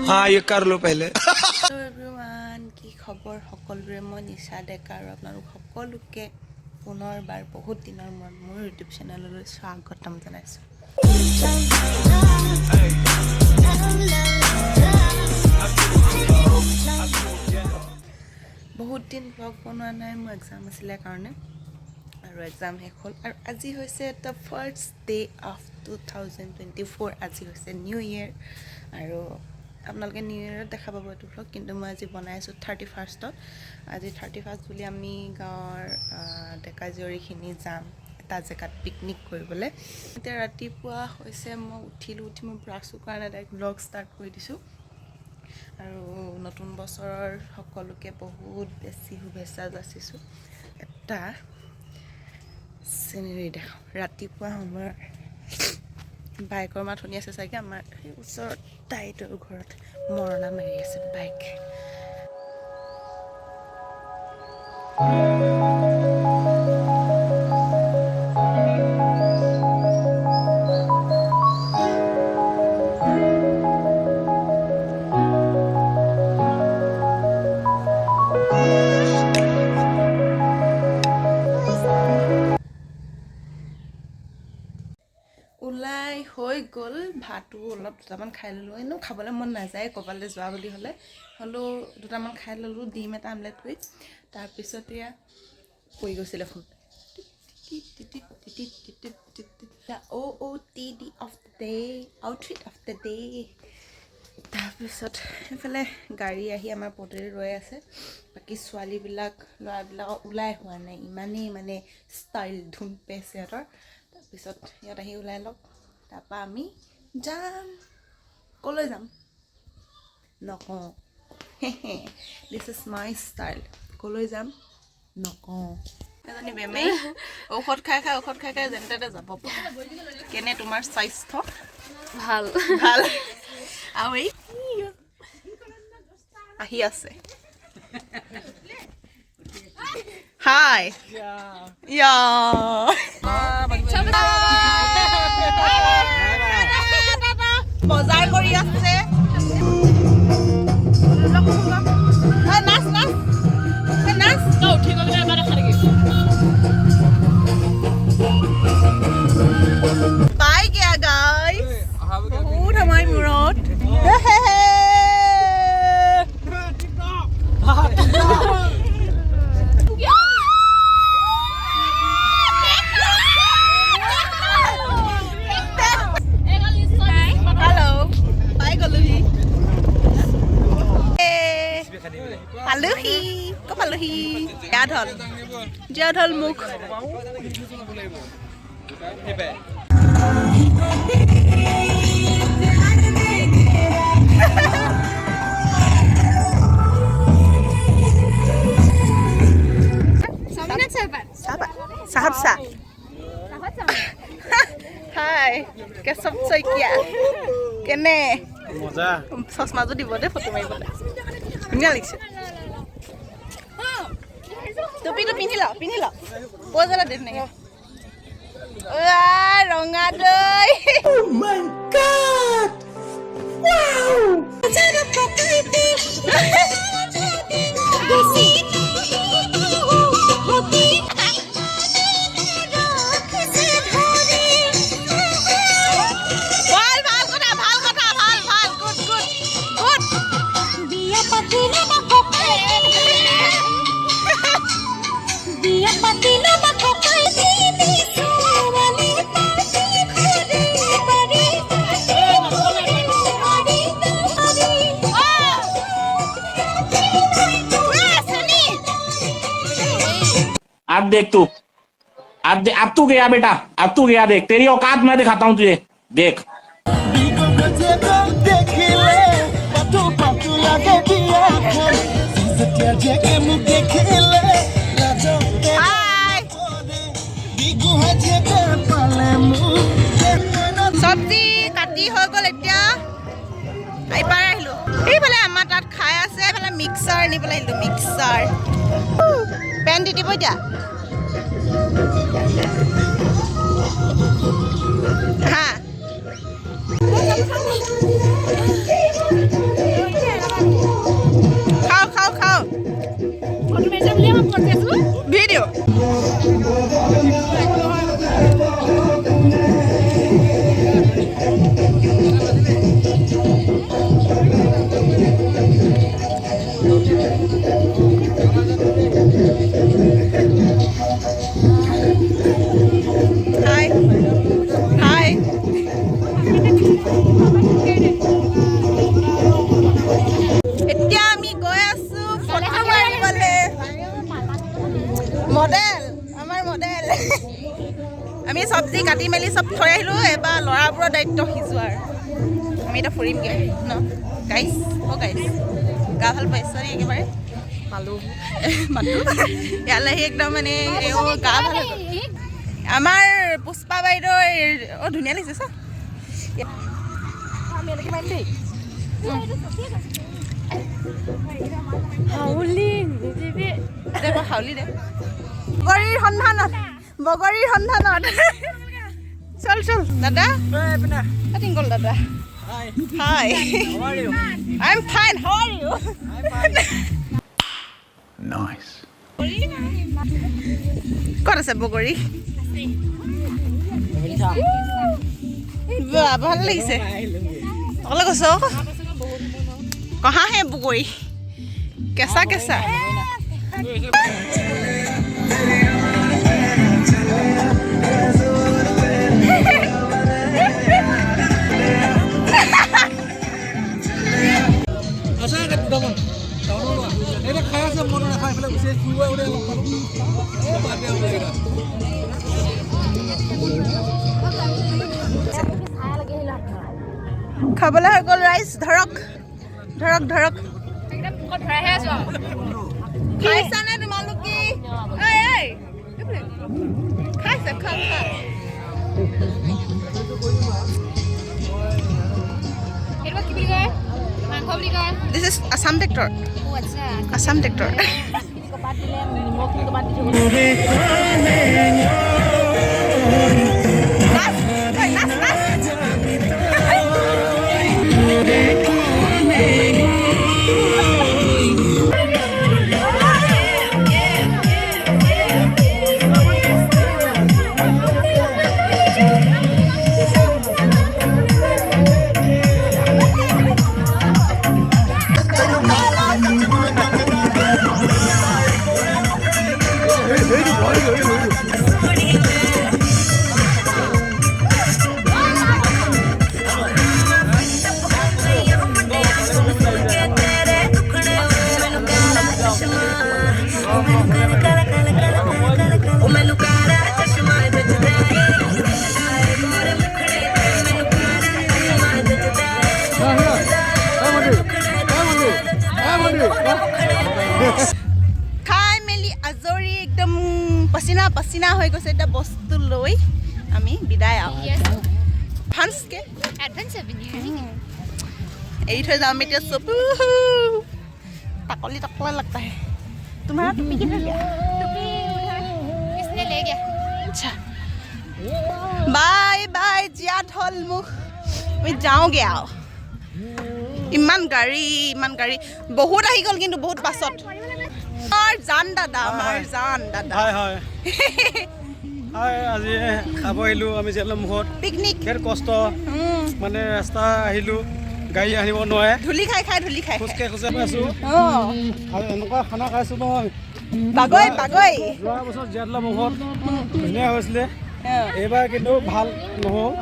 हाँ ये कर लो पहले এভৰিৱান কি খবৰ সকলোৰে মই নিশা ডেকা আৰু আপোনালোক সকলোকে পুনৰবাৰ বহুত দিনৰ মূৰত মোৰ ইউটিউব চেনেললৈ স্বাগতম জনাইছোঁ বহুত দিন ব্লগ বনোৱা নাই মোৰ এক্সাম আছিলে কাৰণে আৰু এক্সাম শেষ হ'ল আৰু আজি হৈছে দ্য ফাৰ্ষ্ট ডে অফ 2024 আজি হৈছে নিউ ইয়েৰ আৰু আপোনালোকে নিউ ইয়েৰত দেখা পাব এইটো ব্লগ কিন্তু মই আজি বনাই আছোঁ 31st আজি 31st বুলি আমি গাঁৱৰ ডেকা জীয়ৰীখিনি যাম এটা জেগাত পিকনিক কৰিবলৈ এতিয়া ৰাতিপুৱা হৈছে মই উঠি মই ব্ৰাছো কাৰণে ডাইৰেক্ট ব্লগ ষ্টাৰ্ট কৰি দিছোঁ আৰু নতুন বছৰৰ সকলোকে বহুত বেছি শুভেচ্ছা যাচিছোঁ এটা চিনেৰী দেখাওঁ ৰাতিপুৱা সময়ৰ বাইকৰ মাত শুনি আছে চাগে আমাৰ সেই ওচৰত তাইটোৰ ঘৰত মৰণা মাৰি আছে বাইক ওলাই হৈ গ'ল ভাতো অলপ দুটামান খাই ল'লোঁ এনেও খাবলৈ মন নাযায় ক'ৰবালৈ যোৱা বুলি হ'লেও দুটামান খাই ল'লোঁ ডিম এটা আমলেট কৰি তাৰপিছত এয়া পৰি গৈছিলে phone OOTD of the day outfit of the day তাৰপিছত সেইফালে গাড়ী আহি আমাৰ পদূলি ৰৈ আছে বাকী ছোৱালীবিলাক ল'ৰাবিলাক ওলাই হোৱা নাই ইমানেই মানে ষ্টাইল ধুম পেচ সিহঁতৰ তাৰপিছত ইয়াত আহি ওলাই লওক তাৰপৰা আমি যাম ক'লৈ যাম নকওঁ দিছ ইজ মাই ষ্টাইল ক'লৈ যাম নকওঁ এজনী বেমাৰী ঔষধ খাই যেনে তেনে যাব কেনে তোমাৰ স্বাস্থ্য ভাল ভাল আৰু এই আহি আছে হাই ইয়া বজাৰ কৰি আছে নাচ নাচ নাচ উঠি গ'লে এবাৰ দেখা নেকি বাই গিয়া গাইজ বহুত আমাৰ মূৰত পালোহি জিয়াদ হল মুখ সাহাব সা হাই কেশৱ শইকীয়া কেনে मजा চশমাযোৰ দিব দেই ফটো মাৰিবলৈ ধুনীয়া লাগিছে টুপিটো পিন্ধি ল প'জ এটা দে ধুনীয়াকৈ ৰঙা দৈ अब देख तू अब तू गया बेटा अब तू गया देख तेरी औकात मैं दिखाता हूँ तुझे देख চব্জি কাটি হৈ গ'ল এতিয়া এইবাৰ আহিলোঁ এইফালে আমাৰ তাত খাই আছে এইফালে মিক্সাৰ নিবলৈ আহিলোঁ মিক্সাৰ পেন দি দিব এতিয়া হা এবাৰ ল'ৰাবোৰৰ দায়িত্ব সিজোৱাৰ আমি এতিয়া ফুৰিমগৈ ন গাইছ গাইছ গা ভাল পাইছ নি একেবাৰে পালোঁ মানুহ ইয়ালৈ আহি একদম মানে গা ভাল হৈ গ'ল আমাৰ পুষ্পা বাইদেউ ধুনীয়া লাগিছে চা হাউলি দে হাউলি দে বগৰীৰ সন্ধানত চল চল দাদা টিংকল দাদা hi I am fine how are you nice ক'ত আছে বগৰী ভাল লাগিছে অকলে কৈছ কহাহে বগৰী কেঁচা কেঁচা খাবলৈ হৈ গ'ল ৰাইচ ধৰক ধৰক ধৰক খাইছানে তোমালোকে খাইছে খা খা This is Assam tractor. Assam tractor. খাই মেলি আজৰি একদম পচিনা পচিনা হৈ গৈছে এটা বস্তু লৈ আমি বিদায় আৰু ফান্সকে एडवांस एवेन्यू एरी थोड़ा जाओ मेरे सब तकली तकला लगता है तुम्हारा टोपी किधर गया टोपी उधर किसने ले गया अच्छा बाय बाय जिया ढोल मुख मैं जाऊँगे आओ ইমান গাড়ী বহুত আহি গ'ল কিন্তু বহুত পাছত আমাৰ জান দাদা হয় হয় হয় আজি খাব আহিলোঁ আমি জেলৰ মুখত পিকনিক ফেৰ কষ্ট মানে ৰাস্তা আহিলোঁ গাড়ী আহিব নোৱাৰে ধূলি খাই খোজকাঢ়ি আছোঁ আৰু এনেকুৱা খানা খাইছোঁ নহয় বাগৈ যোৱা বছৰ জেলৰ মুখত ধুনীয়া হৈছিলে এইবাৰ কিন্তু ভাল নহ'ল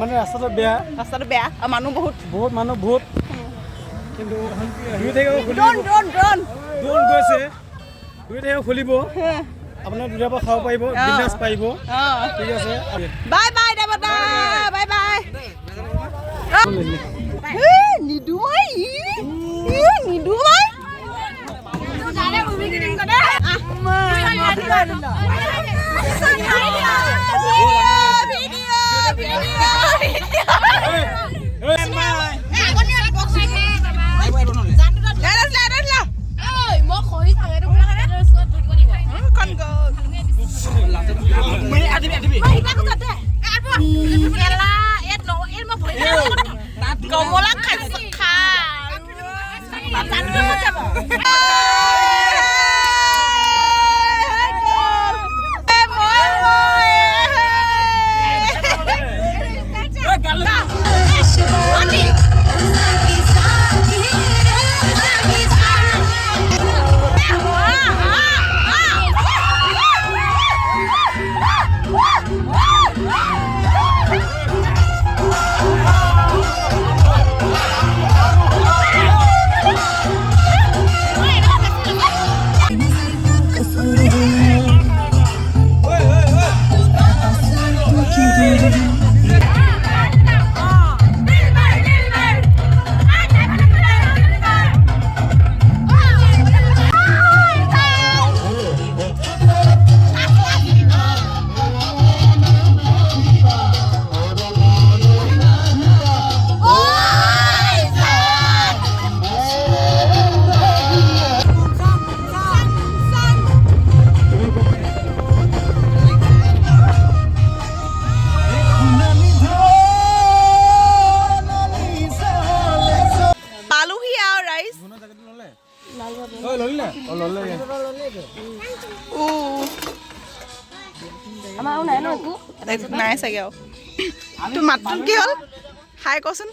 মানে ৰাস্তাটো বেয়া আৰু মানুহ বহুত কিন্তু 2 তাৰিখে ড্ৰোন গৈছে 2 তাৰিখে খুলিব আপোনাৰ দুটাৰ পৰা খাব পাৰিব বিন্দাছ পাৰিব ঠিক আছে বাই বাই দেৱতা বাই বাই নিদু মই কমলা খাইছো খা নাই চাগে আৰু তোৰ মাতটো কি হ'ল হাই কচোন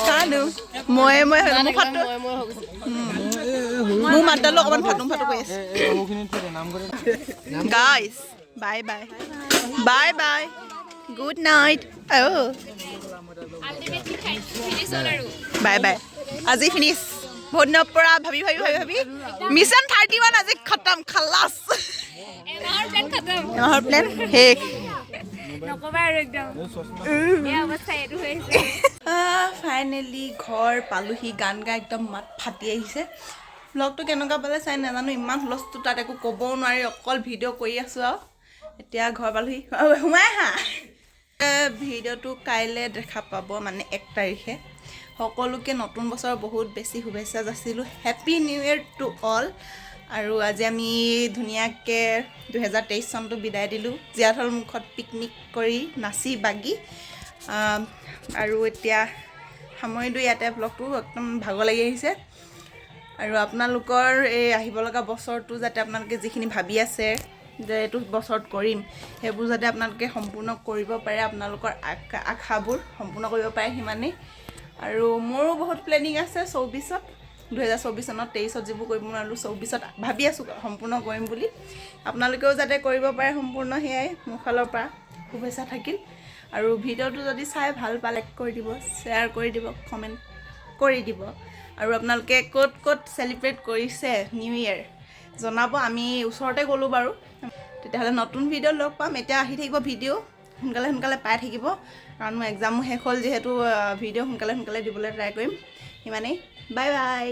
কানো মই মোৰ মাতডালো অকণমান ফাটুম ফাটু কৰি আছে guys bye bye bye bye good night bye bye আজি ফিনিছ বহুত দিনৰ পৰা ভাবি মিছন 31 আজি খতম খালাছ এমাহৰ প্লেন শেষ ফাইনেলি ঘৰ পালোহি গান গাই একদম মাত ফাটি আহিছে ব্লগটো কেনেকুৱা পালে চাই নাজানো ইমান হুলস্থটো তাত একো ক'বও নোৱাৰি অকল ভিডিঅ' কৰি আছোঁ আৰু এতিয়া ঘৰ পালোহি সোমাই আহা ভিডিঅ'টো কাইলৈ দেখা পাব মানে 1 তাৰিখে সকলোকে নতুন বছৰৰ বহুত বেছি শুভেচ্ছা যাচিলোঁ happy new year to all আৰু আজি আমি ধুনীয়াকৈ 2023 চনটো বিদায় দিলোঁ জীয়াথল মুখত পিকনিক কৰি নাচি বাগি আৰু এতিয়া সামৰিলোঁ ইয়াতে ব্লগটো একদম ভাগৰ লাগি আহিছে আৰু আপোনালোকৰ এই আহিব লগা বছৰটো যাতে আপোনালোকে যিখিনি ভাবি আছে যে এইটো বছৰত কৰিম সেইবোৰ যাতে আপোনালোকে সম্পূৰ্ণ কৰিব পাৰে আপোনালোকৰ আশাবোৰ সম্পূৰ্ণ কৰিব পাৰে সিমানেই আৰু মোৰো বহুত প্লেনিং আছে 2024ত 2024 চনত 23ত যিবোৰ কৰিব নোৱাৰিলোঁ 24ত ভাবি আছোঁ সম্পূৰ্ণ কৰিম বুলি আপোনালোকেও যাতে কৰিব পাৰে সম্পূৰ্ণ সেয়াই মোৰ ফালৰ পৰা শুভেচ্ছা থাকিল আৰু ভিডিঅ'টো যদি চাই ভাল পালে লাইক কৰি দিব শ্বেয়াৰ কৰি দিব কমেণ্ট কৰি দিব আৰু আপোনালোকে ক'ত চেলিব্ৰেট কৰিছে নিউ ইয়েৰ জনাব আমি ওচৰতে গ'লোঁ বাৰু তেতিয়াহ'লে নতুন ভিডিঅ' লগ পাম এতিয়া আহি থাকিব ভিডিঅ' সোনকালে পাই থাকিব কাৰণ মোৰ এক্সামো শেষ হ'ল যিহেতু ভিডিঅ' সোনকালে দিবলৈ ট্ৰাই কৰিম সিমানেই বাই বাই